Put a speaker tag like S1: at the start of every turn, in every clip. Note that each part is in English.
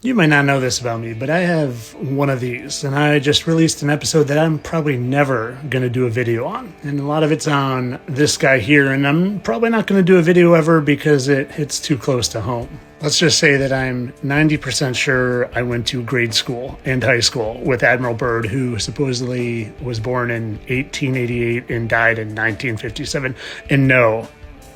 S1: You might not know this about me, but I have one of these, and I just released an episode that I'm probably never going to do a video on. And a lot of it's on this guy here, and I'm probably not going to do a video ever because it hits too close to home. Let's just say that I'm 90% sure I went to grade school and high school with Admiral Byrd, who supposedly was born in 1888 and died in 1957. And no,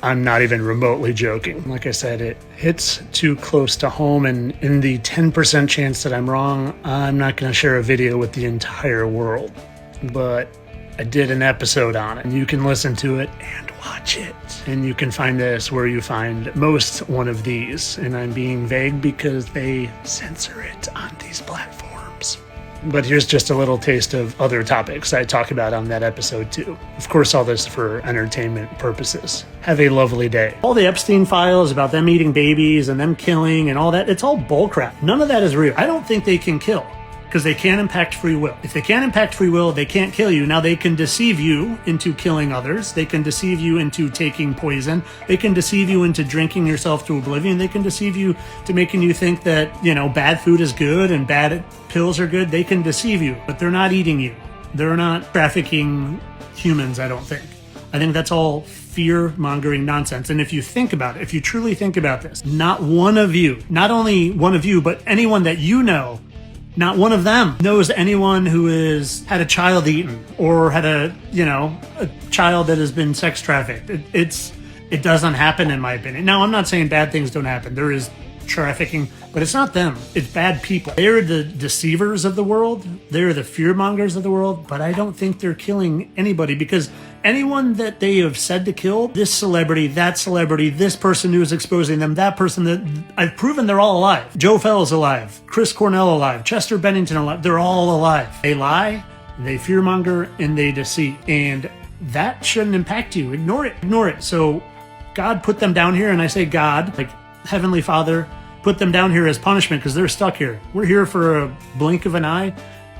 S1: I'm not even remotely joking. Like I said, it hits too close to home, and in the 10% chance that I'm wrong, I'm not going to share a video with the entire world. But I did an episode on it, and you can listen to it and watch it. And you can find this where you find most one of these. And I'm being vague because they censor it on these platforms. But here's just a little taste of other topics I talk about on that episode too. Of course, all this for entertainment purposes. Have a lovely day. All the Epstein files about them eating babies and them killing and all that, it's all bullcrap. None of that is real. I don't think they can kill because they can't impact free will. If they can't impact free will, they can't kill you. Now they can deceive you into killing others. They can deceive you into taking poison. They can deceive you into drinking yourself to oblivion. They can deceive you to making you think that, bad food is good and bad pills are good. They can deceive you, but they're not eating you. They're not trafficking humans, I don't think. I think that's all fear-mongering nonsense. And if you think about it, if you truly think about this, not one of you, not only one of you, but anyone that you know, not one of them knows anyone who has had a child eaten or had a child that has been sex trafficked. It doesn't happen, in my opinion. Now, I'm not saying bad things don't happen. There is trafficking, but it's not them. It's bad people. They're the deceivers of the world. They're the fear-mongers of the world, but I don't think they're killing anybody because anyone that they have said to kill, this celebrity, that celebrity, this person who is exposing them, that person, that I've proven they're all alive. Joe Fell's alive, Chris Cornell alive, Chester Bennington alive. They're all alive. They lie, they fearmonger, and they deceive. And that shouldn't impact you. Ignore it. Ignore it. So God put them down here, and I say God, like Heavenly Father, put them down here as punishment because they're stuck here. We're here for a blink of an eye,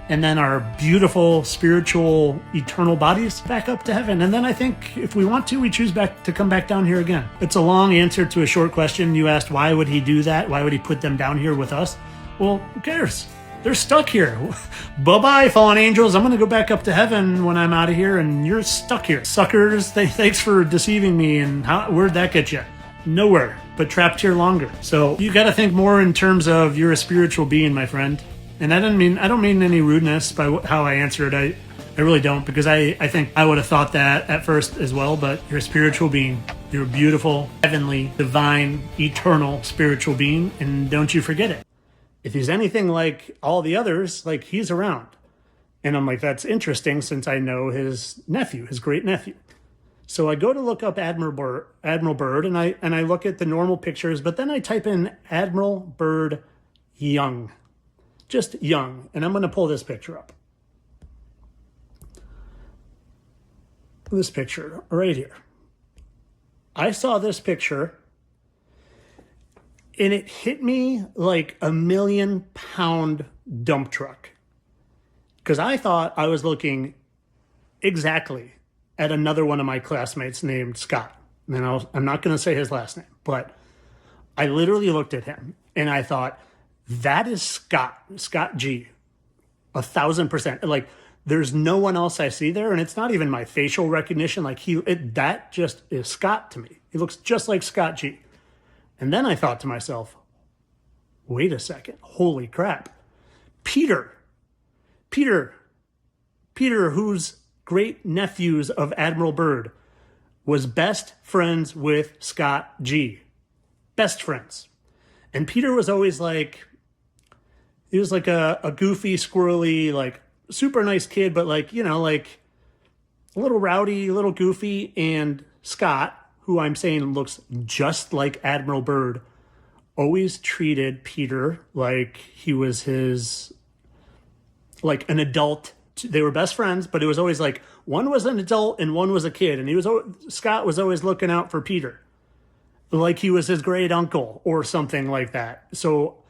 S1: and then our beautiful, spiritual, eternal bodies back up to heaven. And then I think if we want to, we choose to come back down here again. It's a long answer to a short question. You asked, why would he do that? Why would he put them down here with us? Well, who cares? They're stuck here. Bye-bye, fallen angels. I'm going to go back up to heaven when I'm out of here, and you're stuck here. Suckers, thanks for deceiving me. And where'd that get you? Nowhere, but trapped here longer. So you got to think more in terms of you're a spiritual being, my friend. And I don't mean any rudeness by how I answer it. I really don't, because I think I would have thought that at first as well, but you're a spiritual being. You're a beautiful, heavenly, divine, eternal spiritual being, and don't you forget it. If he's anything like all the others, like, he's around. And I'm like, that's interesting since I know his nephew, his great nephew. So I go to look up Admiral Byrd, and I look at the normal pictures, but then I type in Admiral Byrd young, just young, and I'm going to pull this picture up. This picture right here. I saw this picture, and it hit me like a 1,000,000-pound dump truck, because I thought I was looking exactly at another one of my classmates named Scott. And I'm not going to say his last name, but I literally looked at him and I thought, that is Scott G. 1,000%. Like, there's no one else I see there. And it's not even my facial recognition. Like, that just is Scott to me. He looks just like Scott G. And then I thought to myself, wait a second, holy crap. Peter, who's great nephews of Admiral Byrd, was best friends with Scott G. Best friends. And Peter was always like, he was like a goofy, squirrely, like super nice kid, but like a little rowdy, a little goofy. And Scott, who I'm saying looks just like Admiral Byrd, always treated Peter like he was his, like an adult. They were best friends, but it was always like one was an adult and one was a kid. And Scott was always looking out for Peter, like he was his great uncle or something like that. So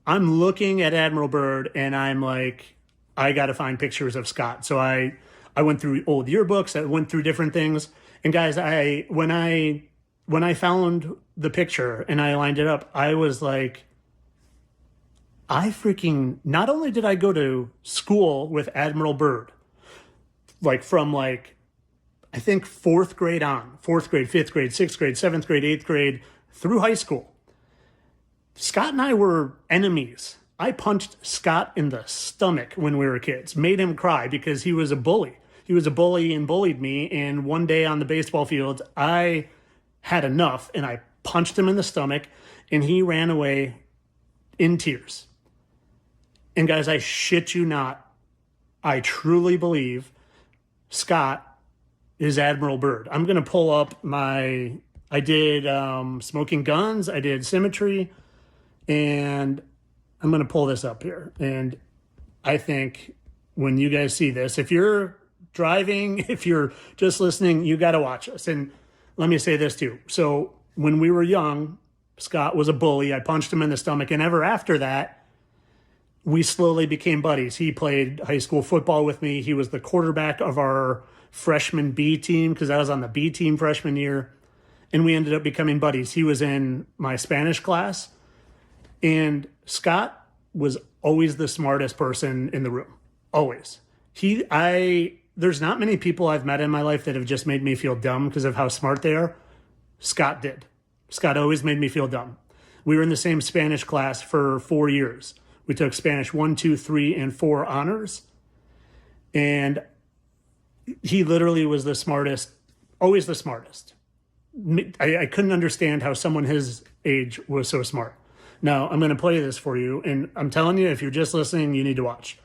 S1: I'm looking at Admiral Byrd and I'm like, I got to find pictures of Scott. So I went through old yearbooks. I went through different things. And guys, when I found the picture and I lined it up, I was like, not only did I go to school with Admiral Byrd, like from like, I think fourth grade on, fourth grade, fifth grade, sixth grade, seventh grade, eighth grade, through high school. Scott and I were enemies. I punched Scott in the stomach when we were kids, made him cry because he was a bully. He was a bully and bullied me. And one day on the baseball field, I had enough and I punched him in the stomach and he ran away in tears. And guys, I shit you not, I truly believe Scott is Admiral Byrd. I'm going to pull up I did Smoking Guns, I did Symmetry, and I'm going to pull this up here. And I think when you guys see this, if you're driving, if you're just listening, you got to watch this. And let me say this too. So when we were young, Scott was a bully. I punched him in the stomach. And ever after that, we slowly became buddies. He played high school football with me. He was the quarterback of our freshman B team because I was on the B team freshman year. And we ended up becoming buddies. He was in my Spanish class. And Scott was always the smartest person in the room. Always. There's not many people I've met in my life that have just made me feel dumb because of how smart they are. Scott did. Scott always made me feel dumb. We were in the same Spanish class for 4 years. We took Spanish 1, 2, 3, and 4 honors. And he literally was the smartest, always the smartest. I couldn't understand how someone his age was so smart. Now, I'm going to play this for you, and I'm telling you, if you're just listening, you need to watch.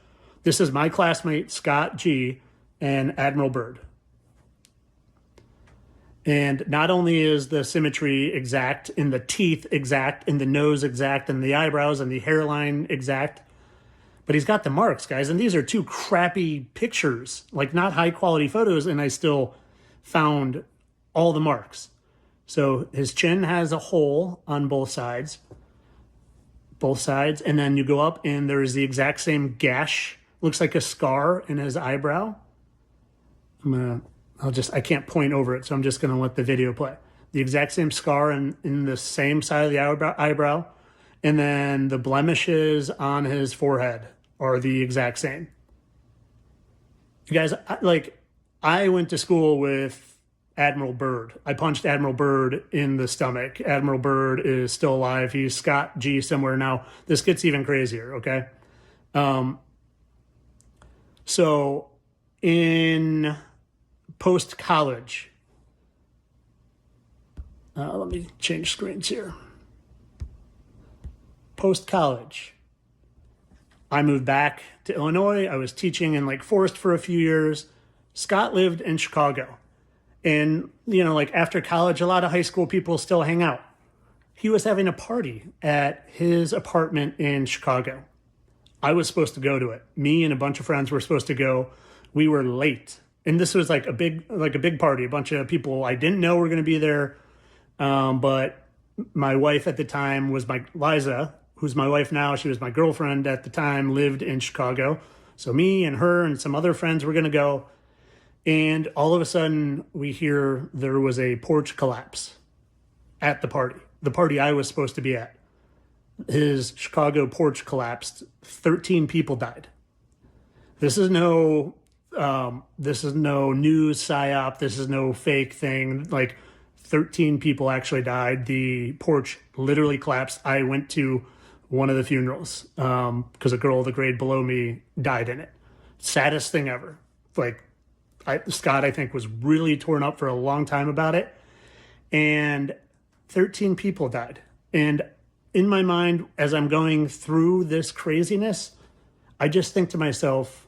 S1: This is my classmate, Scott G., and Admiral Byrd. And not only is the symmetry exact, in the teeth exact, in the nose exact, and the eyebrows and the hairline exact, but he's got the marks, guys. And these are 2 crappy pictures, like not high quality photos, and I still found all the marks. So his chin has a hole on both sides, and then you go up and there's the exact same gash, looks like a scar in his eyebrow. I can't point over it, so I'm just gonna let the video play. The exact same scar in the same side of the eyebrow, and then the blemishes on his forehead are the exact same. You guys, I went to school with Admiral Byrd. I punched Admiral Byrd in the stomach. Admiral Byrd is still alive. He's Scott G somewhere now. This gets even crazier, okay? So in post-college, let me change screens here. Post-college, I moved back to Illinois. I was teaching in Lake Forest for a few years. Scott lived in Chicago. And, after college, a lot of high school people still hang out. He was having a party at his apartment in Chicago. I was supposed to go to it. Me and a bunch of friends were supposed to go. We were late. And this was like a big party. A bunch of people I didn't know were going to be there. But my wife at the time was Liza, who's my wife now. She was my girlfriend at the time, lived in Chicago. So me and her and some other friends were going to go. And all of a sudden, we hear there was a porch collapse at the party I was supposed to be at. His Chicago porch collapsed. 13 people died. This is no news psyop. This is no fake thing. 13 people actually died. The porch literally collapsed. I went to one of the funerals because a girl the grade below me died in it. Saddest thing ever. Scott, I think, was really torn up for a long time about it. And 13 people died. And in my mind, as I'm going through this craziness, I just think to myself,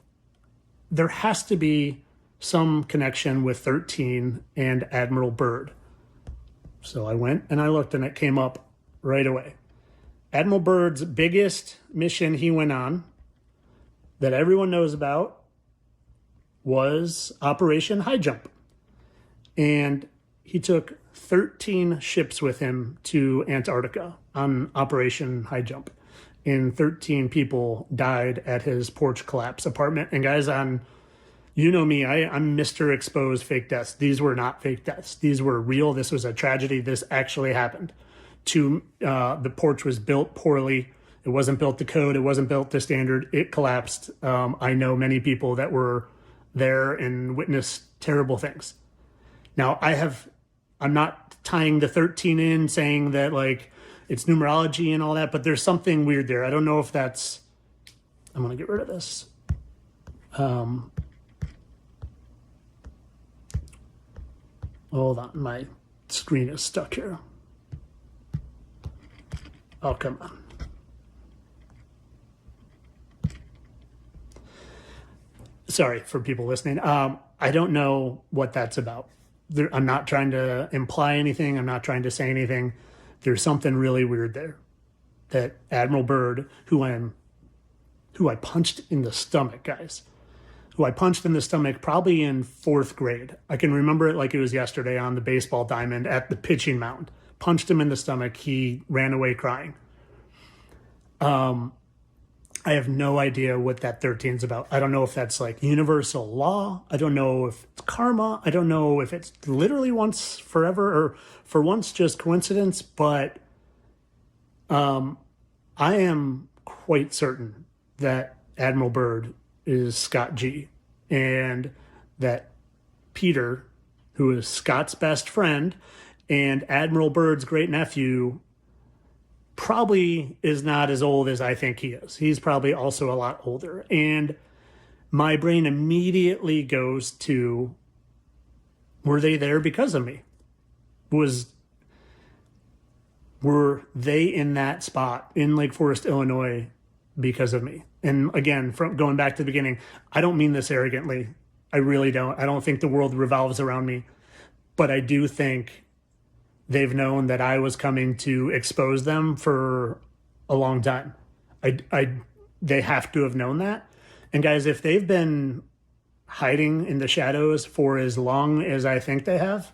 S1: there has to be some connection with 13 and Admiral Byrd. So I went and I looked and it came up right away. Admiral Byrd's biggest mission he went on that everyone knows about was Operation High Jump. And he took 13 ships with him to Antarctica on Operation High Jump. And 13 people died at his porch collapse apartment. And guys, you know me, I'm Mr. Exposed Fake Deaths. These were not fake deaths. These were real. This was a tragedy. This actually happened. The porch was built poorly. It wasn't built to code. It wasn't built to standard. It collapsed. I know many people that were there and witnessed terrible things. Now I'm not tying the 13 in, saying that like it's numerology and all that, but there's something weird there. I don't know if that's, I'm going to get rid of this. Hold on, my screen is stuck here. Oh, come on. Sorry for people listening. I don't know what that's about. I'm not trying to imply anything. I'm not trying to say anything. There's something really weird there. That Admiral Byrd, who I punched in the stomach, guys. Who I punched in the stomach probably in 4th grade. I can remember it like it was yesterday on the baseball diamond at the pitching mound. Punched him in the stomach. He ran away crying. I have no idea what that 13 is about. I don't know if that's like universal law. I don't know if it's karma. I don't know if it's literally once forever or for once just coincidence. But I am quite certain that Admiral Byrd is Scott G. And that Peter, who is Scott's best friend and Admiral Byrd's great nephew, probably is not as old as I think he is. He's probably also a lot older. And my brain immediately goes to, were they there because of me? Were they in that spot in Lake Forest, Illinois because of me? And again, from going back to the beginning, I don't mean this arrogantly. I really don't. I don't think the world revolves around me. But I do think they've known that I was coming to expose them for a long time. They have to have known that. And guys, if they've been hiding in the shadows for as long as I think they have,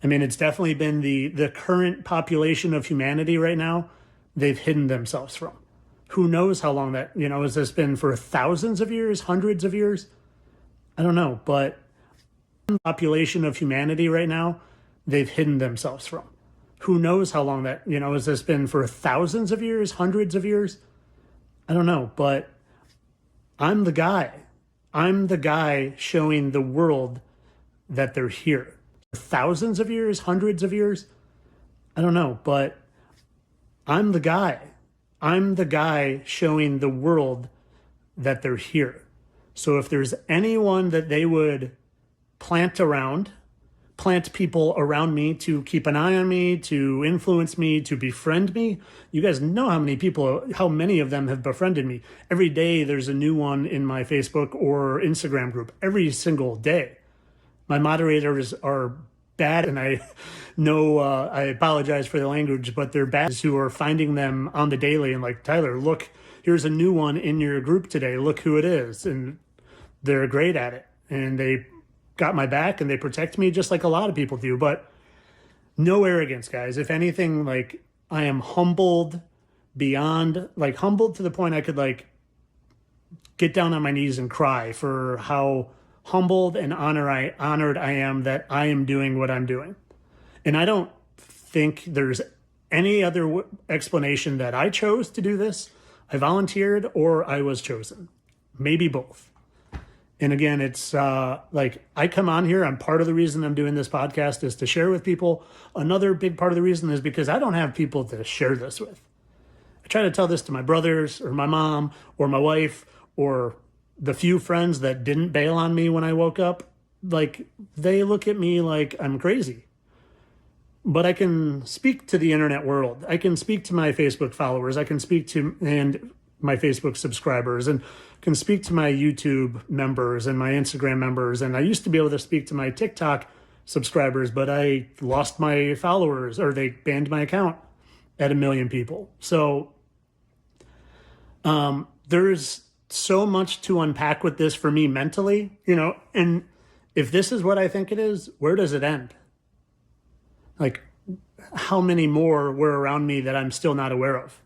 S1: I mean, it's definitely been the current population of humanity right now, they've hidden themselves from. Who knows how long that, has this been for thousands of years, hundreds of years? I don't know, but the population of humanity right now, they've hidden themselves from. Who knows how long that, has this been for thousands of years, hundreds of years? I don't know, but I'm the guy. I'm the guy showing the world that they're here. Thousands of years, hundreds of years? I don't know, but I'm the guy. I'm the guy showing the world that they're here. So if there's anyone that they would plant people around me to keep an eye on me, to influence me, to befriend me. You guys know how many of them have befriended me. Every day there's a new one in my Facebook or Instagram group. Every single day. My moderators are bad, and I know I apologize for the language, but they're bad who are finding them on the daily and like, Tyler, look, here's a new one in your group today. Look who it is. And they're great at it. And they got my back and they protect me just like a lot of people do, but no arrogance, guys. If anything, like I am humbled beyond, like humbled to the point I could like get down on my knees and cry for how humbled and honored I am that I am doing what I'm doing. And I don't think there's any other explanation that I chose to do this. I volunteered or I was chosen, maybe both. And again, it's like I come on here. I'm part of the reason I'm doing this podcast is to share with people. Another big part of the reason is because I don't have people to share this with. I try to tell this to my brothers or my mom or my wife or the few friends that didn't bail on me when I woke up. Like they look at me like I'm crazy. But I can speak to the internet world. I can speak to my Facebook followers. I can speak to my Facebook subscribers and can speak to my YouTube members and my Instagram members. And I used to be able to speak to my TikTok subscribers, but I lost my followers or they banned my account at 1 million people. So there's so much to unpack with this for me mentally, and if this is what I think it is, where does it end? Like how many more were around me that I'm still not aware of?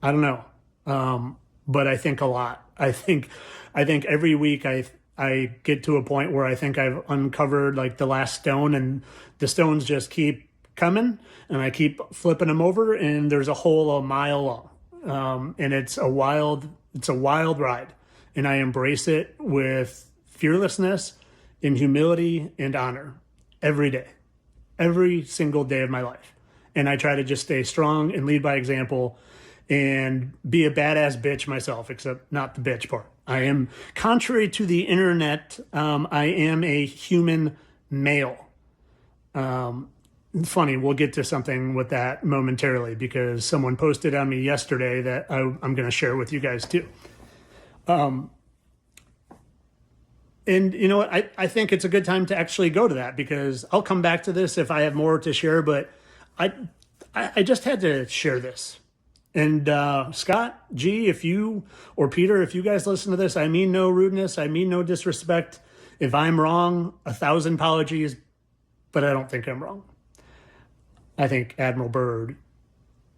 S1: I don't know. But I think a lot. I think every week I get to a point where I think I've uncovered like the last stone and the stones just keep coming, and I keep flipping them over, and there's a hole a mile long. And it's a wild ride, and I embrace it with fearlessness, in humility and honor every day, every single day of my life. And I try to just stay strong and lead by example and be a badass bitch myself, except not the bitch part. I am, contrary to the internet, I am a human male. Funny, we'll get to something with that momentarily because someone posted on me yesterday that I'm going to share with you guys too. And you know what? I think it's a good time to actually go to that because I'll come back to this if I have more to share, but I just had to share this. And Scott, G, if you, or Peter, if you guys listen to this, I mean no rudeness. I mean no disrespect. If I'm wrong, 1,000 apologies, but I don't think I'm wrong. I think Admiral Byrd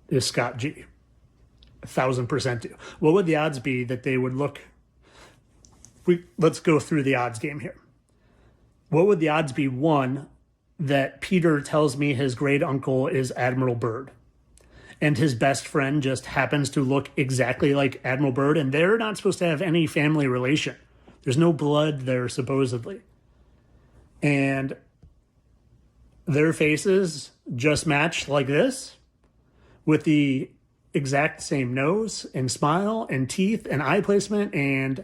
S1: is Scott G. 1,000% do. What would the odds be that they would look? Let's go through the odds game here. What would the odds be, one, that Peter tells me his great uncle is Admiral Byrd, and his best friend just happens to look exactly like Admiral Byrd, and they're not supposed to have any family relation. There's no blood there, supposedly. And their faces just match like this, with the exact same nose and smile and teeth and eye placement, and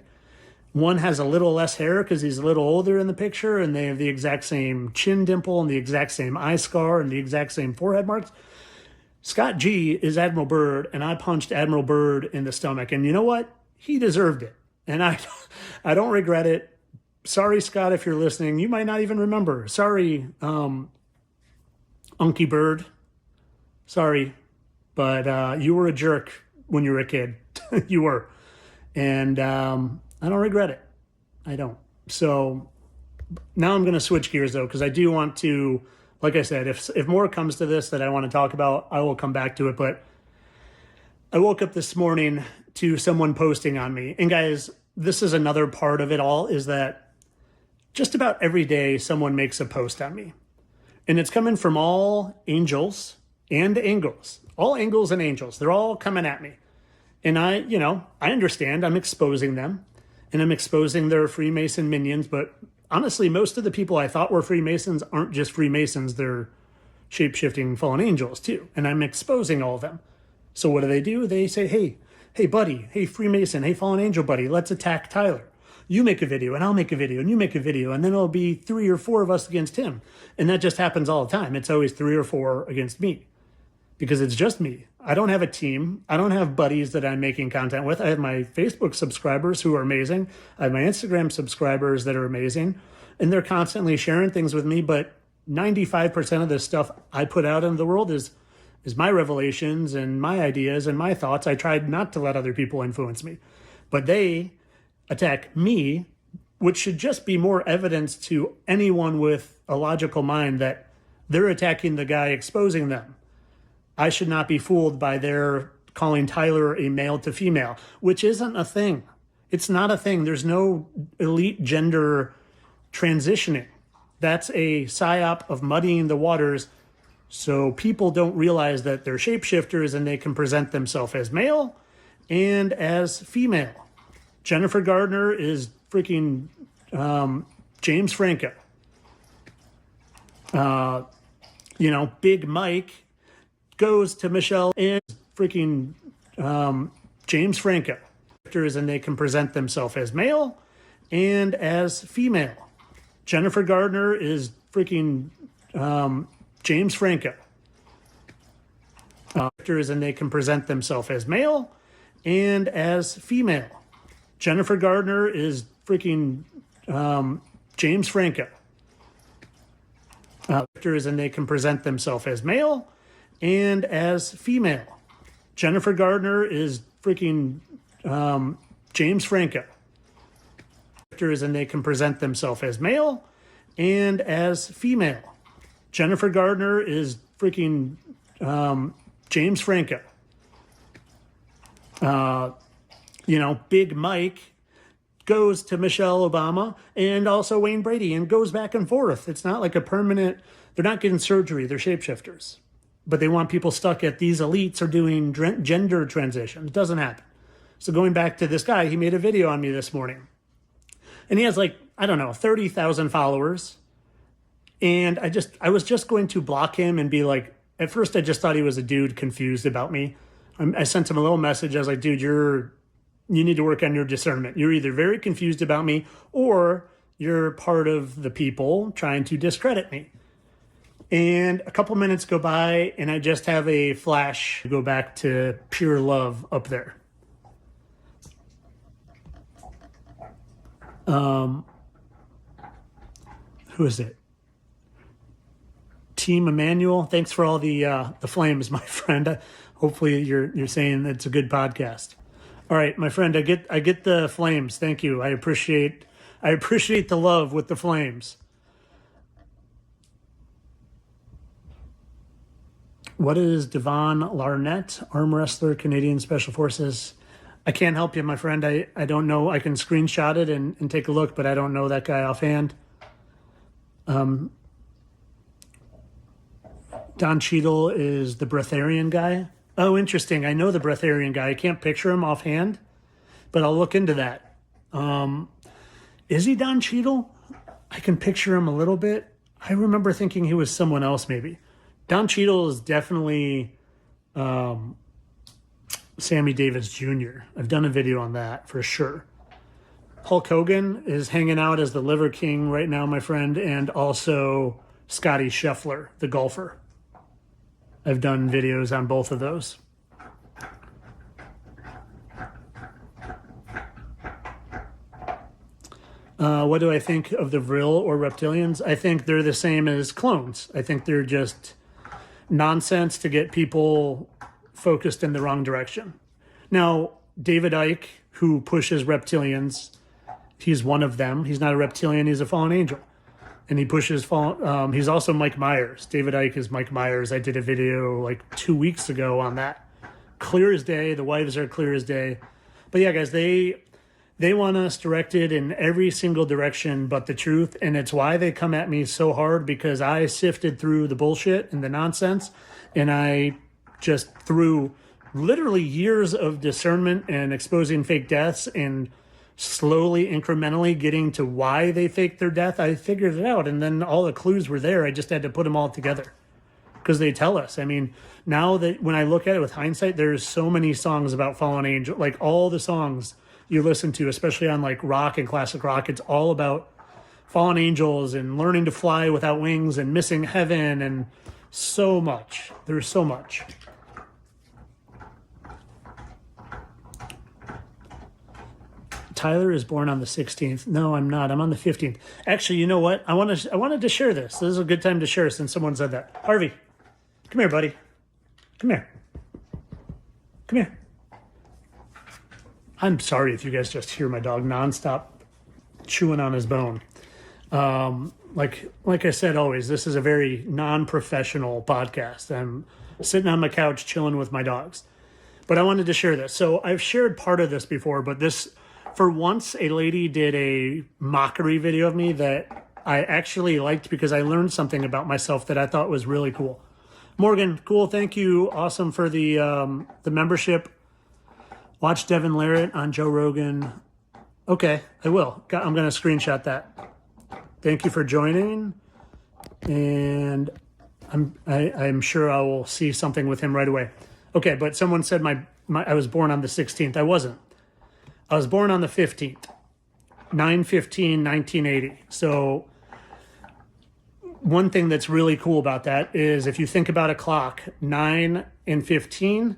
S1: one has a little less hair because he's a little older in the picture, and they have the exact same chin dimple and the exact same eye scar and the exact same forehead marks. Scott G is Admiral Byrd, and I punched Admiral Byrd in the stomach. And you know what? He deserved it. And I don't regret it. Sorry, Scott, if you're listening. You might not even remember. Sorry, Unky Byrd. Sorry. But you were a jerk when you were a kid. You were. And I don't regret it. I don't. So now I'm going to switch gears, though, because I do want to, like I said, if more comes to this that I want to talk about, I will come back to it. But I woke up this morning to someone posting on me. And guys, this is another part of it all, is that just about every day someone makes a post on me. And it's coming from all angels and angles. All angles and angels. They're all coming at me. And I understand I'm exposing them. And I'm exposing their Freemason minions. But honestly, most of the people I thought were Freemasons aren't just Freemasons. They're shape-shifting fallen angels too. And I'm exposing all of them. So what do? They say, hey, buddy, hey, Freemason, hey, fallen angel buddy, let's attack Tyler. You make a video and I'll make a video and you make a video. And then it'll be 3 or 4 of us against him. And that just happens all the time. It's always 3 or 4 against me. Because it's just me. I don't have a team. I don't have buddies that I'm making content with. I have my Facebook subscribers who are amazing. I have my Instagram subscribers that are amazing. And they're constantly sharing things with me. But 95% of the stuff I put out into the world is my revelations and my ideas and my thoughts. I tried not to let other people influence me. But they attack me, which should just be more evidence to anyone with a logical mind that they're attacking the guy exposing them. I should not be fooled by their calling Tyler a male to female, which isn't a thing. It's not a thing. There's no elite gender transitioning. That's a psyop of muddying the waters so people don't realize that they're shapeshifters and they can present themselves as male and as female. Jennifer Gardner is freaking James Franco. Big Mike goes to Michelle and freaking James Franco. And they can present themselves as male and as female. Jennifer Gardner is freaking James Franco. And they can present themselves as male and as female. Jennifer Gardner is freaking James Franco. And they can present themselves as male and as female. Jennifer Gardner is freaking James Franco. And they can present themselves as male and as female. Jennifer Gardner is freaking James Franco. Big Mike goes to Michelle Obama and also Wayne Brady and goes back and forth. It's not like a permanent They're not getting surgery, they're shapeshifters. But they want people stuck at these elites are doing gender transition. It doesn't happen. So going back to this guy, he made a video on me this morning. And he has like, I don't know, 30,000 followers. And I was just going to block him and be like, at first I just thought he was a dude confused about me. I sent him a little message. I was like, dude, you need to work on your discernment. You're either very confused about me or you're part of the people trying to discredit me. And a couple minutes go by and I just have a flash go back to pure love up there. Who is it? Team Emmanuel. Thanks for all the flames, my friend. Hopefully you're saying it's a good podcast. All right, my friend, I get the flames. Thank you. I appreciate the love with the flames. What is Devon Larnett, arm wrestler, Canadian Special Forces? I can't help you, my friend. I don't know. I can screenshot it and take a look, but I don't know that guy offhand. Don Cheadle is the Breatharian guy. Oh, interesting. I know the Breatharian guy. I can't picture him offhand, but I'll look into that. Is he Don Cheadle? I can picture him a little bit. I remember thinking he was someone else maybe. Don Cheadle is definitely Sammy Davis Jr. I've done a video on that for sure. Hulk Hogan is hanging out as the Liver King right now, my friend, and also Scotty Scheffler, the golfer. I've done videos on both of those. What do I think of the Vril or reptilians? I think they're the same as clones. I think they're just nonsense to get people focused in the wrong direction. Now, David Icke, who pushes reptilians, he's one of them. He's not a reptilian, he's a fallen angel. And he pushes he's also Mike Myers. David Icke is Mike Myers. I did a video like 2 weeks ago on that. Clear as day. The wives are clear as day. But yeah, guys, they want us directed in every single direction but the truth. And it's why they come at me so hard, because I sifted through the bullshit and the nonsense. And I just through literally years of discernment and exposing fake deaths and slowly, incrementally getting to why they faked their death, I figured it out. And then all the clues were there. I just had to put them all together because they tell us. I mean, now that when I look at it with hindsight, there's so many songs about fallen angel, like all the songs you listen to, especially on like rock and classic rock, it's all about fallen angels and learning to fly without wings and missing heaven and so much. There's so much. Tyler is born on the 16th. No, I'm not. I'm on the 15th. Actually, you know what? I wanted to share this. This is a good time to share since someone said that. Harvey, come here, buddy. Come here. Come here. I'm sorry if you guys just hear my dog nonstop chewing on his bone. Like I said, always, this is a very non-professional podcast. I'm sitting on my couch chilling with my dogs. But I wanted to share this. So I've shared part of this before, but this, for once, a lady did a mockery video of me that I actually liked because I learned something about myself that I thought was really cool. Morgan, cool. Thank you. Awesome for the membership. Watch Devin Larratt on Joe Rogan. Okay, I will. I'm going to screenshot that. Thank you for joining. And I'm sure I will see something with him right away. Okay, but someone said I was born on the 16th. I wasn't. I was born on the 15th. 9/15/1980. So one thing that's really cool about that is if you think about a clock, 9 and 15,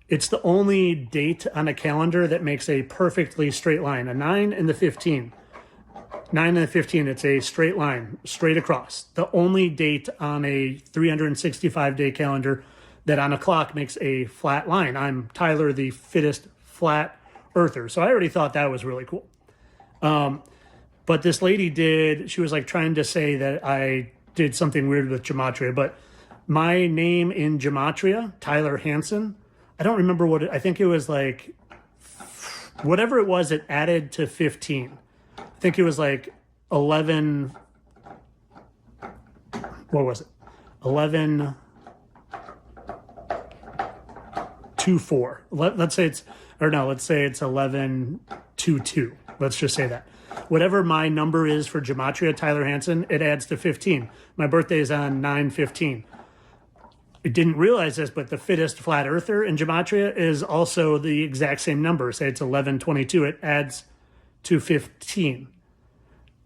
S1: it's the only date on a calendar that makes a perfectly straight line. A 9 and the 15. 9 and the 15, it's a straight line, straight across. The only date on a 365-day calendar that on a clock makes a flat line. I'm Tyler, the fittest flat earther. So I already thought that was really cool. But this lady she was like trying to say that I did something weird with gematria, but my name in gematria, Tyler Hansen, I don't remember I think it was like, whatever it was, it added to 15. I think it was like 11, what was it? 1124. Let's say it's 1122. Let's just say that. Whatever my number is for gematria, Tyler Hansen, it adds to 15. My birthday is on 9/15. I didn't realize this, but the fittest flat earther in gematria is also the exact same number. Say it's 1122. It adds to 15.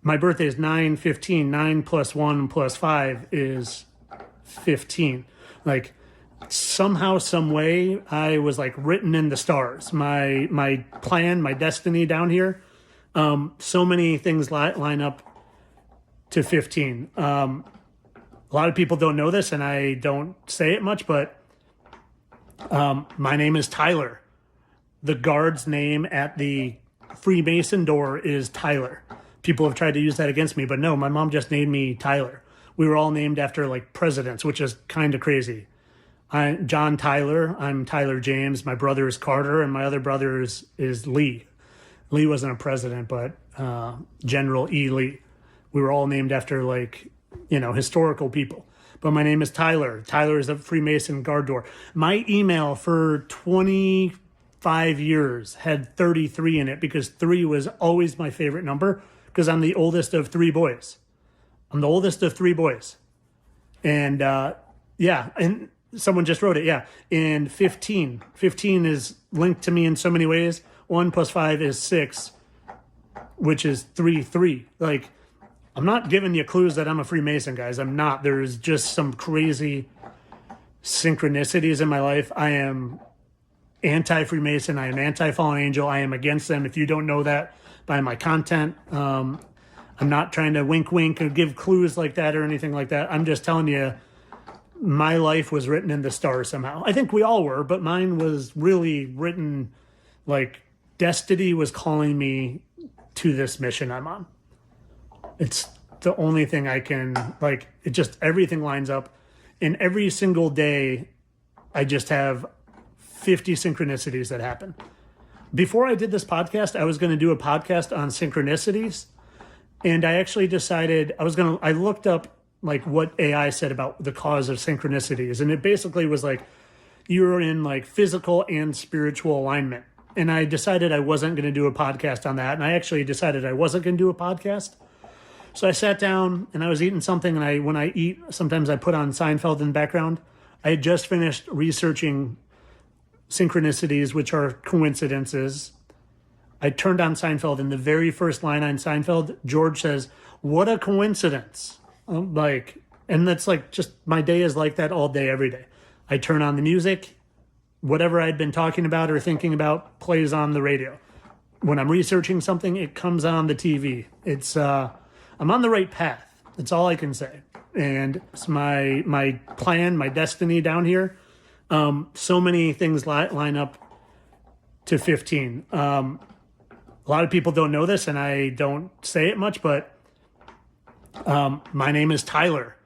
S1: My birthday is 9/15. 9 plus 1 plus 5 is 15. Like, somehow, some way, I was like written in the stars. My plan, my destiny down here. So many things line up to 15. A lot of people don't know this, and I don't say it much, but my name is Tyler. The guard's name at the Freemason door is Tyler. People have tried to use that against me, but no, my mom just named me Tyler. We were all named after like presidents, which is kind of crazy. I'm John Tyler. I'm Tyler James. My brother is Carter, and my other brother is Lee. Lee wasn't a president, but General E. Lee. We were all named after historical people. But my name is Tyler. Tyler is a Freemason guard door. My email for 25 years had 33 in it because 3 was always my favorite number because I'm the oldest of 3 boys. I'm the oldest of 3 boys. And and someone just wrote it, yeah. And 15. 15 is linked to me in so many ways. 1 plus 5 is 6, which is 3. Like, I'm not giving you clues that I'm a Freemason, guys. I'm not. There's just some crazy synchronicities in my life. I am anti-Freemason. I am anti-fallen angel. I am against them. If you don't know that by my content, I'm not trying to wink or give clues like that or anything like that. I'm just telling you my life was written in the stars somehow. I think we all were, but mine was really written like destiny was calling me to this mission I'm on. It's the only thing I can, it just, everything lines up. And every single day, I just have 50 synchronicities that happen. Before I did this podcast, I was going to do a podcast on synchronicities. And I actually decided I looked up what AI said about the cause of synchronicities. And it basically was you're in physical and spiritual alignment. And I decided I wasn't going to do a podcast on that. And I actually decided I wasn't going to do a podcast. So I sat down and I was eating something. And when I eat, sometimes I put on Seinfeld in the background. I had just finished researching synchronicities, which are coincidences. I turned on Seinfeld, and the very first line on Seinfeld, George says, "What a coincidence." And that's just my day is like that all day, every day. I turn on the music. Whatever I'd been talking about or thinking about plays on the radio. When I'm researching something, it comes on the TV. It's I'm on the right path. That's all I can say. And it's my plan, my destiny down here. So many things line up to 15. A lot of people don't know this, and I don't say it much, but my name is Tyler.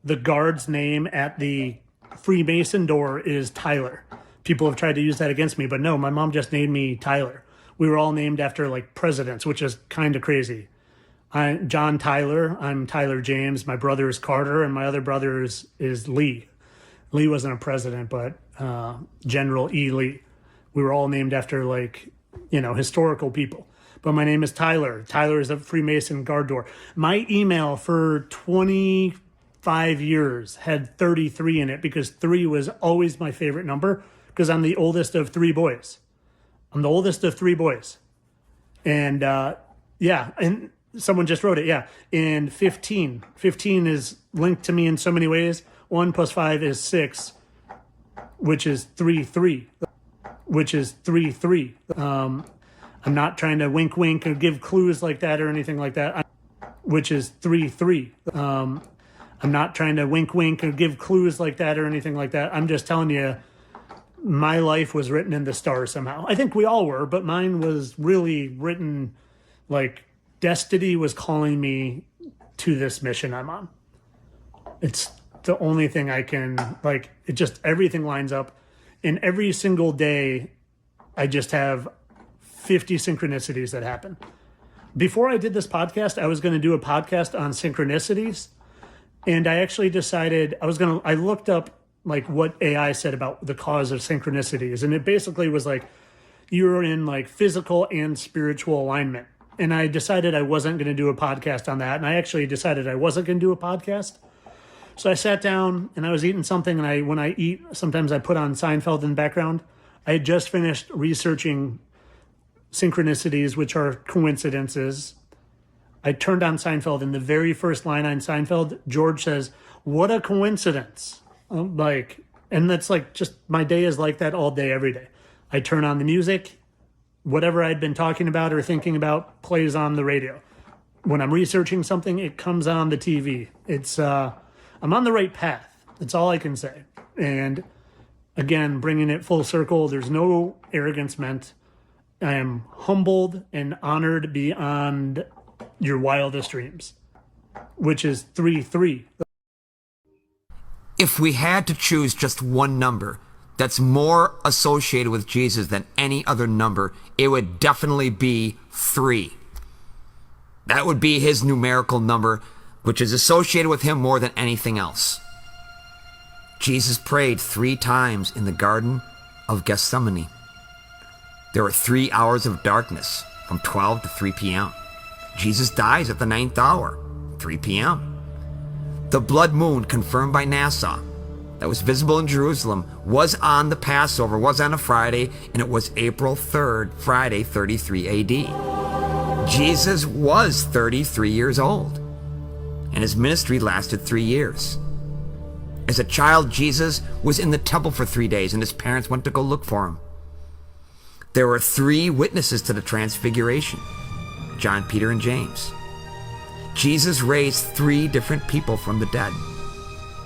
S1: The guard's name at the Freemason door is Tyler. People have tried to use that against me, but no, my mom just named me Tyler. We were all named after presidents, which is kind of crazy. I'm John Tyler. I'm Tyler James. My brother is Carter, and my other brother is Lee. Lee wasn't a president, but General E. Lee. We were all named after historical people. But my name is Tyler. Tyler is a Freemason guard door. My email for 25 years had 33 in it because 3 was always my favorite number because I'm the oldest of 3 boys. I'm the oldest of 3 boys. And and someone just wrote it, yeah. And 15. 15 is linked to me in so many ways. 1 plus 5 is 6, which is 3. Which is 3. I'm not trying to wink or give clues like that or anything like that. Which is 3. I'm not trying to wink or give clues like that or anything like that. I'm just telling you my life was written in the stars somehow. I think we all were, but mine was really written destiny was calling me to this mission I'm on. It's the only thing I can, it just, everything lines up. And every single day, I just have 50 synchronicities that happen. Before I did this podcast, I was going to do a podcast on synchronicities. And I actually decided I looked up like what AI said about the cause of synchronicities. And it basically was like, you're in like physical and spiritual alignment. And I decided I wasn't going to do a podcast on that. And I actually decided I wasn't going to do a podcast. So I sat down and I was eating something. And when I eat, sometimes I put on Seinfeld in the background. I had just finished researching synchronicities, which are coincidences. I turned on Seinfeld, and the very first line on Seinfeld, George says, "What a coincidence." And that's like, just my day is like that all day, every day. I turn on the music, whatever I'd been talking about or thinking about plays on the radio. When I'm researching something, it comes on the TV. I'm on the right path. That's all I can say. And again, bringing it full circle, there's no arrogance meant. I am humbled and honored beyond your wildest dreams, which is 3-3.
S2: If we had to choose just one number that's more associated with Jesus than any other number, it would definitely be 3. That would be his numerical number, which is associated with him more than anything else. Jesus prayed 3 times in the Garden of Gethsemane. There were 3 hours of darkness from 12 to 3 p.m. Jesus dies at the 9th hour, 3 p.m. The blood moon confirmed by NASA that was visible in Jerusalem was on the Passover, was on a Friday, and it was April 3rd, Friday, 33 AD. Jesus was 33 years old, and his ministry lasted 3 years. As a child, Jesus was in the temple for 3 days, and his parents went to go look for him. There were 3 witnesses to the transfiguration: John, Peter, and James. Jesus raised 3 different people from the dead.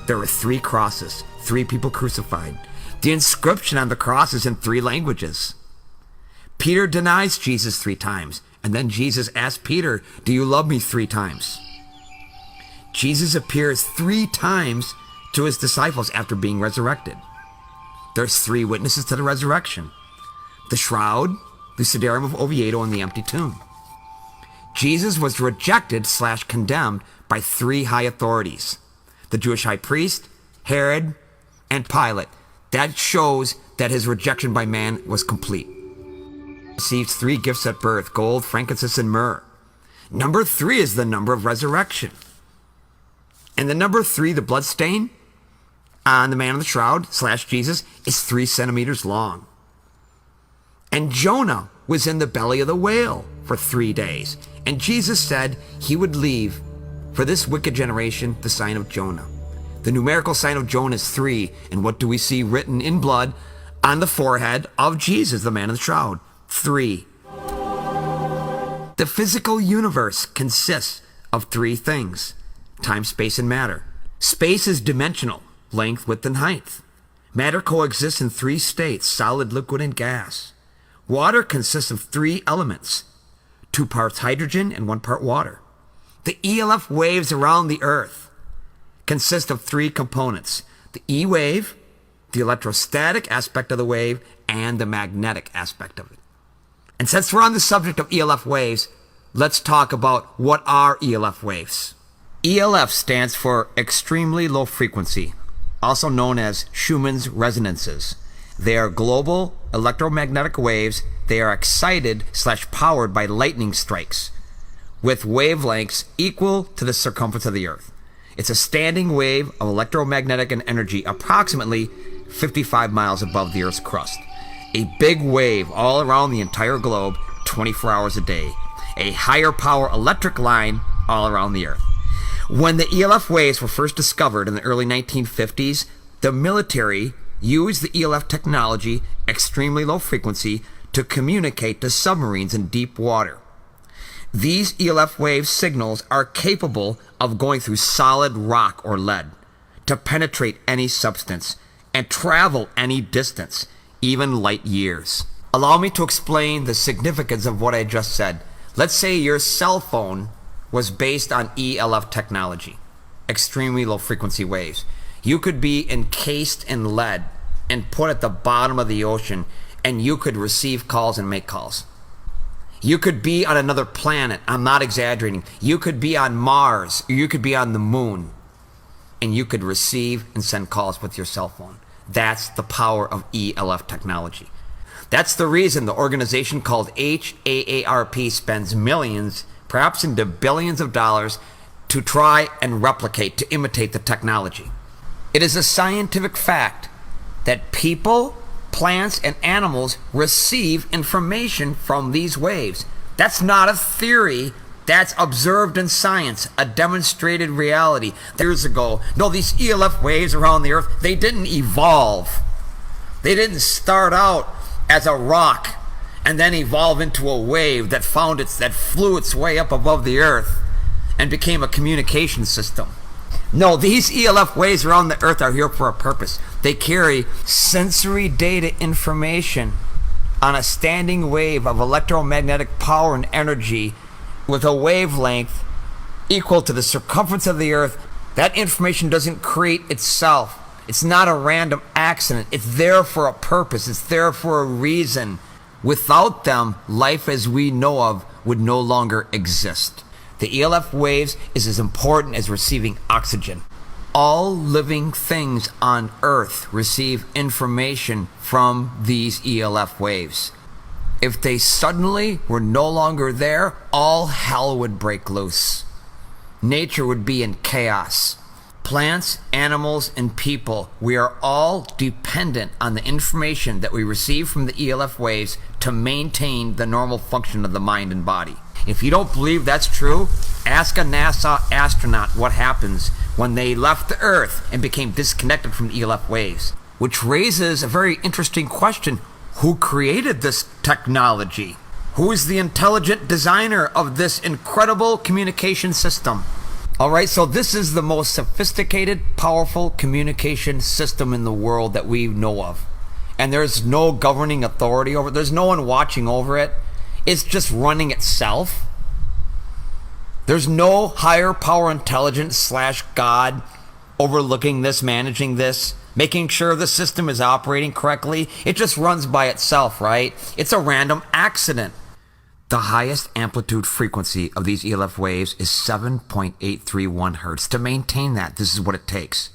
S2: There were 3 crosses, 3 people crucified. The inscription on the cross is in 3 languages. Peter denies Jesus 3 times, and then Jesus asks Peter, "Do you love me?" 3 times. Jesus appears 3 times to his disciples after being resurrected. There's 3 witnesses to the resurrection: the shroud, the Sudarium of Oviedo, and the empty tomb. Jesus was rejected/condemned by 3 high authorities: the Jewish high priest, Herod, and Pilate. That shows that his rejection by man was complete. He received 3 gifts at birth: gold, frankincense, and myrrh. Number 3 is the number of resurrection. And the number 3, the blood stain on the man in the shroud/Jesus, is 3 centimeters long. And Jonah was in the belly of the whale for 3 days. And Jesus said he would leave for this wicked generation the sign of Jonah. The numerical sign of Jonah is 3. And what do we see written in blood on the forehead of Jesus, the man in the shroud? 3. The physical universe consists of 3 things: time, space, and matter. Space is dimensional: length, width, and height. Matter coexists in 3 states: solid, liquid, and gas. Water consists of 3 elements: 2 parts hydrogen and 1 part water. The ELF waves around the Earth consist of 3 components: the E wave, the electrostatic aspect of the wave, and the magnetic aspect of it. And since we're on the subject of ELF waves, let's talk about what are ELF waves. ELF stands for extremely low frequency, also known as Schumann's resonances. They are global electromagnetic waves. They are excited/powered by lightning strikes with wavelengths equal to the circumference of the Earth. It's a standing wave of electromagnetic energy approximately 55 miles above the Earth's crust. A big wave all around the entire globe 24 hours a day. A higher power electric line all around the Earth. When the ELF waves were first discovered in the early 1950s, the military used the ELF technology, extremely low frequency, to communicate to submarines in deep water. These ELF wave signals are capable of going through solid rock or lead, to penetrate any substance, and travel any distance, even light years. Allow me to explain the significance of what I just said. Let's say your cell phone was based on ELF technology, extremely low frequency waves. You could be encased in lead and put at the bottom of the ocean, and you could receive calls and make calls. You could be on another planet. I'm not exaggerating. You could be on Mars, or you could be on the moon. and you could receive and send calls with your cell phone. That's the power of ELF technology. That's the reason the organization called HAARP spends millions, perhaps into billions of dollars, to try and replicate, to imitate the technology. It is a scientific fact that people, plants, and animals receive information from these waves. That's not a theory. That's observed in science, a demonstrated reality. Years ago, no, these ELF waves around the earth, they didn't evolve. They didn't start out as a rock and then evolve into a wave that flew its way up above the earth and became a communication system. No, these ELF waves around the earth are here for a purpose. They carry sensory data information on a standing wave of electromagnetic power and energy with a wavelength equal to the circumference of the earth. That information doesn't create itself. It's not a random accident. It's there for a purpose. It's there for a reason. Without them, life as we know of would no longer exist. The ELF waves is as important as receiving oxygen. All living things on Earth receive information from these ELF waves. If they suddenly were no longer there, all hell would break loose. Nature would be in chaos. Plants, animals, and people, we are all dependent on the information that we receive from the ELF waves to maintain the normal function of the mind and body. If you don't believe that's true, ask a NASA astronaut what happens when they left the Earth and became disconnected from the ELF waves. Which raises a very interesting question. Who created this technology? Who is the intelligent designer of this incredible communication system? All right, so this is the most sophisticated, powerful communication system in the world that we know of. And there's no governing authority over it. There's no one watching over it. It's just running itself. There's no higher power intelligence / God overlooking this, managing this, making sure the system is operating correctly. It just runs by itself, right? It's a random accident. The highest amplitude frequency of these ELF waves is 7.831 hertz. To maintain that, this is what it takes.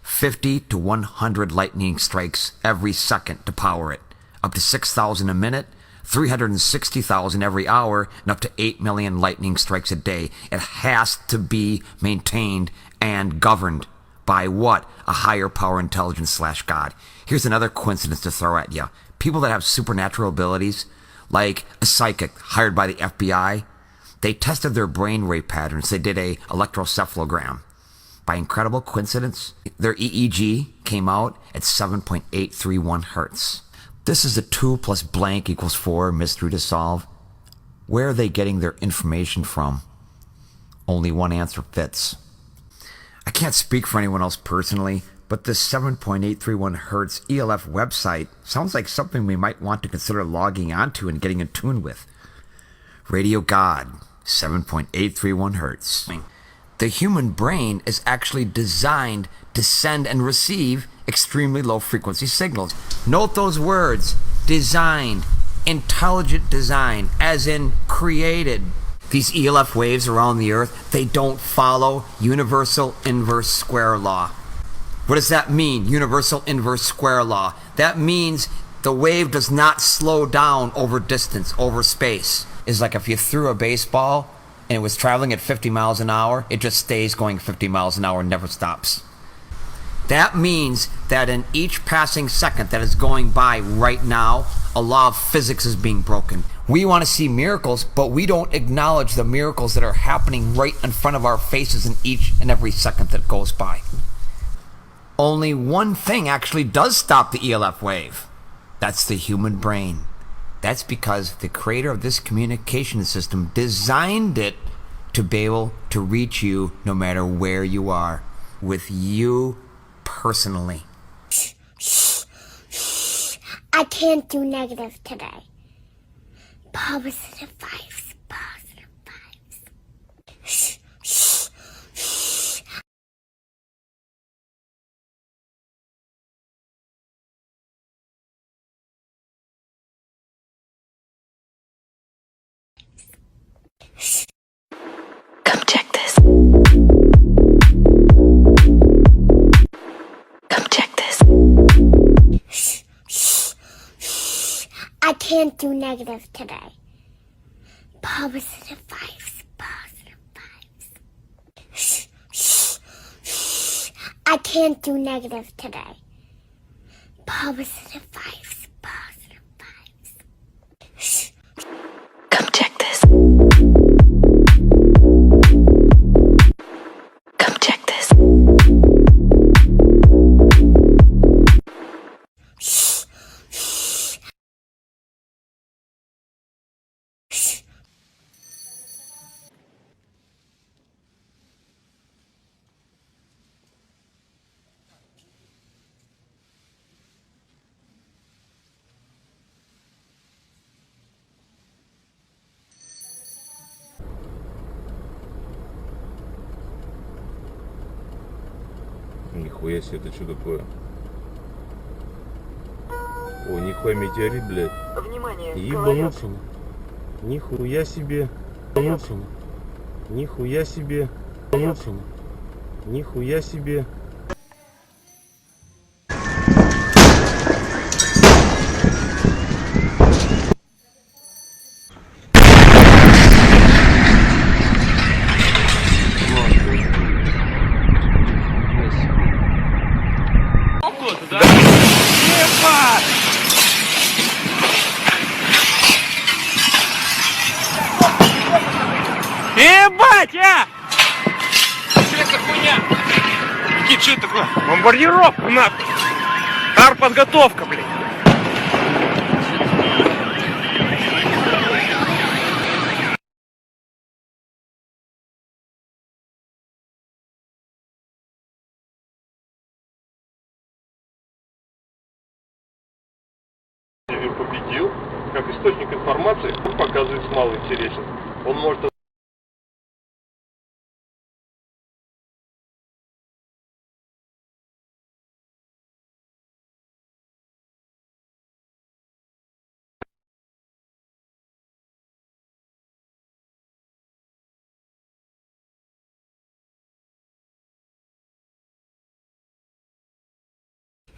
S2: 50 to 100 lightning strikes every second to power it. Up to 6,000 a minute, 360,000 every hour, and up to 8 million lightning strikes a day. It has to be maintained and governed by what? A higher power intelligence / God. Here's another coincidence to throw at you. People that have supernatural abilities, like a psychic hired by the FBI, they tested their brainwave patterns. They did a electrocephalogram. By incredible coincidence, their EEG came out at 7.831 hertz. This is a 2 plus blank equals 4 mystery to solve. Where are they getting their information from? Only one answer fits. I can't speak for anyone else personally, but this 7.831 hertz ELF website sounds like something we might want to consider logging onto and getting in tune with. Radio God, 7.831 hertz. The human brain is actually designed to send and receive extremely low frequency signals. Note those words: designed, intelligent design, as in created. These ELF waves around the earth, they don't follow universal inverse square law. What does that mean, universal inverse square law? That means the wave does not slow down over distance, over space. It's like if you threw a baseball and it was traveling at 50 miles an hour, it just stays going 50 miles an hour and never stops. That means that in each passing second that is going by right now, a law of physics is being broken. We want to see miracles, but we don't acknowledge the miracles that are happening right in front of our faces in each and every second that goes by. Only one thing actually does stop the ELF wave. That's the human brain. That's because the creator of this communication system designed it to be able to reach you no matter where you are, with you personally.
S3: I can't do negative today. Positive vibes, positive vibes. Come check this. can't do negative today. Positive vibes, positive vibes. Shh, shh, shh. I can't do negative today. Positive vibes, positive vibes. Shh.
S4: Come check this. Come check this.
S3: Shh, shh. Shh.
S5: Нихуя себе, это что такое? О, нихуя метеорит, блядь.
S6: Внимание,
S5: Ебануться. Нихуя себе. Ебануться. Нихуя себе. Ебануться. Нихуя себе.
S7: Ебать, а! Что это хуйня? Какие, что это такое? Бомбардировка, нахуй! Артподготовка, блин!
S8: Победил. Как источник информации, он показывается мало интересен. Он может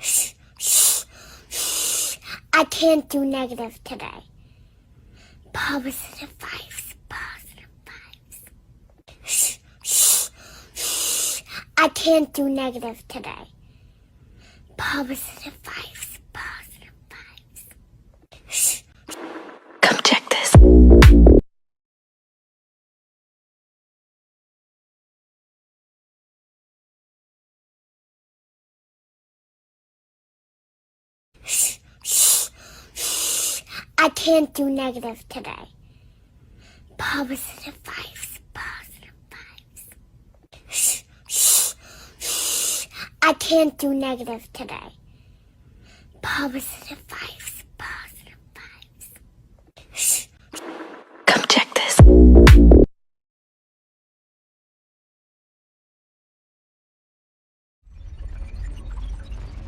S3: Shh, shh, shh. I can't do negative today. Positive vibes, positive vibes. Shh, shh, shh. I can't do negative today. Positive vibes, positive vibes. Shh.
S4: Come check this.
S3: Shh, shh, shh. I can't do negative today. Positive vibes, positive vibes. Shh, shh, shh. I can't do negative today. Positive vibes, positive vibes. Shh.
S4: Come check this.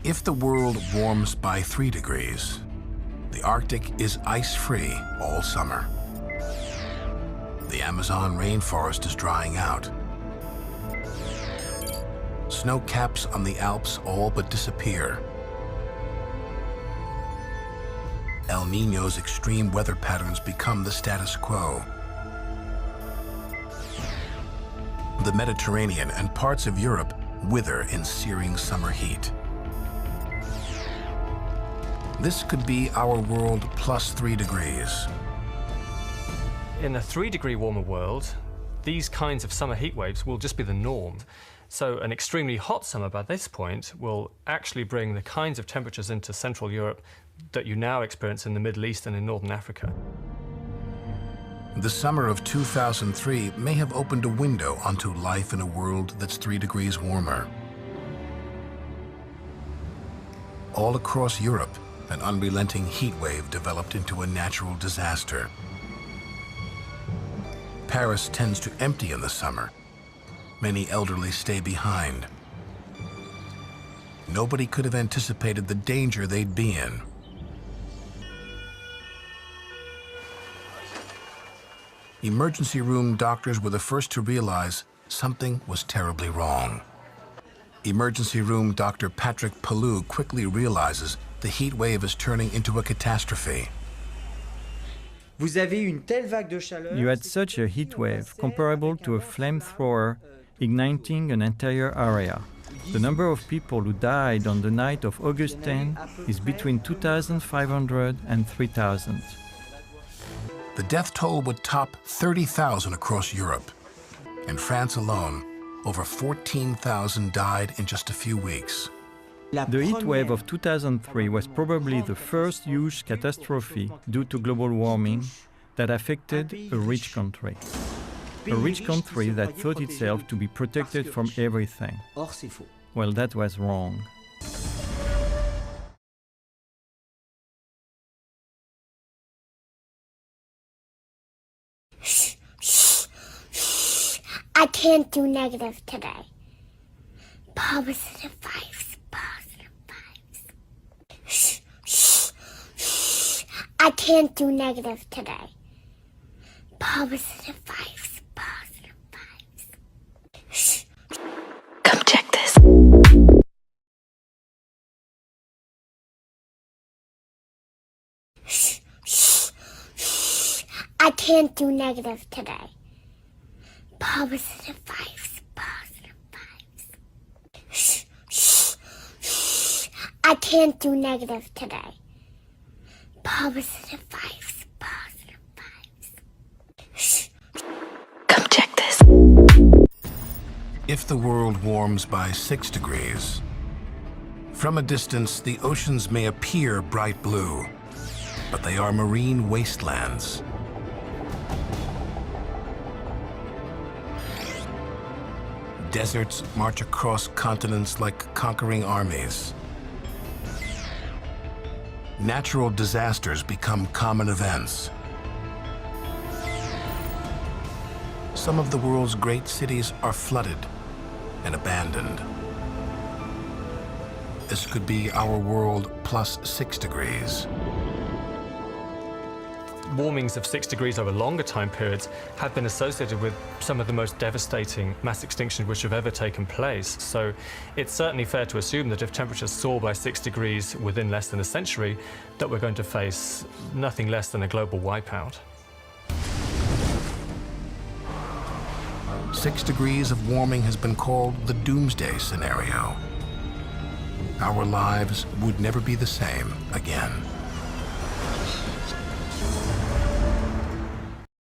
S9: If the world warms by 3 degrees, the Arctic is ice-free all summer. The Amazon rainforest is drying out. Snow caps on the Alps all but disappear. El Niño's extreme weather patterns become the status quo. The Mediterranean and parts of Europe wither in searing summer heat. This could be our world plus 3 degrees.
S10: In a 3-degree warmer world, these kinds of summer heat waves will just be the norm. So an extremely hot summer by this point will actually bring the kinds of temperatures into Central Europe that you now experience in the Middle East and in Northern Africa.
S9: The summer of 2003 may have opened a window onto life in a world that's 3 degrees warmer. All across Europe, an unrelenting heat wave developed into a natural disaster. Paris tends to empty in the summer. Many elderly stay behind. Nobody could have anticipated the danger they'd be in. Emergency room doctors were the first to realize something was terribly wrong. Emergency room Dr. Patrick Palou quickly realizes the heat wave is turning into a catastrophe.
S6: You had such a heat wave comparable to a flamethrower igniting an entire area. The number of people who died on the night of August 10 is between 2,500 and 3,000.
S9: The death toll would top 30,000 across Europe. In France alone, over 14,000 died in just a few weeks.
S6: The heat wave of 2003 was probably the first huge catastrophe due to global warming that affected a rich country. A rich country that thought itself to be protected from everything. Well, that was wrong.
S3: I can't do negative today. Positive vibes, positive vibes. I can't do negative today. Positive vibes, positive vibes.
S4: Come check this.
S3: I can't do negative today. Positive vibes, positive vibes. I can't do negative today. Positive vibes, positive vibes.
S4: Come check this.
S9: If the world warms by 6 degrees, from a distance, the oceans may appear bright blue, but they are marine wastelands. Deserts march across continents like conquering armies. Natural disasters become common events. Some of the world's great cities are flooded and abandoned. This could be our world plus 6 degrees.
S10: Warmings of 6 degrees over longer time periods have been associated with some of the most devastating mass extinctions which have ever taken place. So it's certainly fair to assume that if temperatures soar by 6 degrees within less than a century, that we're going to face nothing less than a global wipeout.
S9: 6 degrees of warming has been called the doomsday scenario. Our lives would never be the same again.